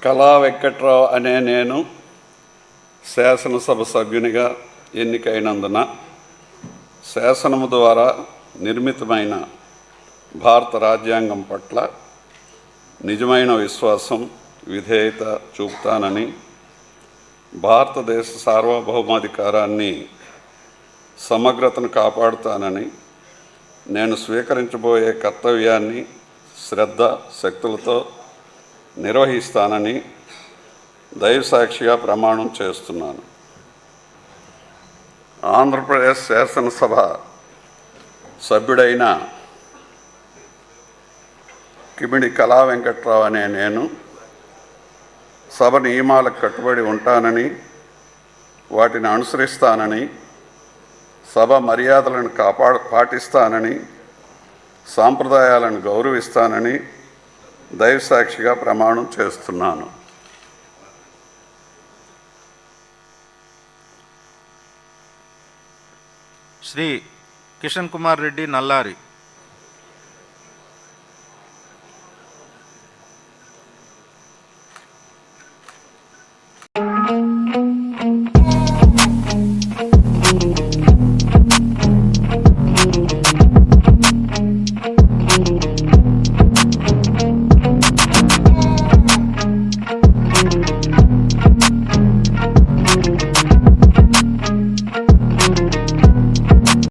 కళా వెంకట్రావు అనే నేను శాసనసభ సభ్యునిగా ఎన్నికైనందున శాసనము ద్వారా నిర్మితమైన భారత రాజ్యాంగం పట్ల నిజమైన విశ్వాసం, విధేయత చూపుతానని, భారతదేశ సార్వభౌమాధికారాన్ని, సమగ్రతను కాపాడుతానని, నేను స్వీకరించబోయే కర్తవ్యాన్ని శ్రద్ధ శక్తులతో నిర్వహిస్తానని దైవసాక్షిగా ప్రమాణం చేస్తున్నాను. ఆంధ్రప్రదేశ్ శాసనసభ సభ్యుడైన కిమిడి కళా వెంకట్రావు అనే నేను సభ నియమాలకు కట్టుబడి ఉంటానని, వాటిని అనుసరిస్తానని, సభ మర్యాదలను పాటిస్తానని, సాంప్రదాయాలను గౌరవిస్తానని దైవసాక్షిగా ప్రమాణం చేస్తున్నాను. శ్రీ కిషన్ కుమార్ రెడ్డి నల్లారి.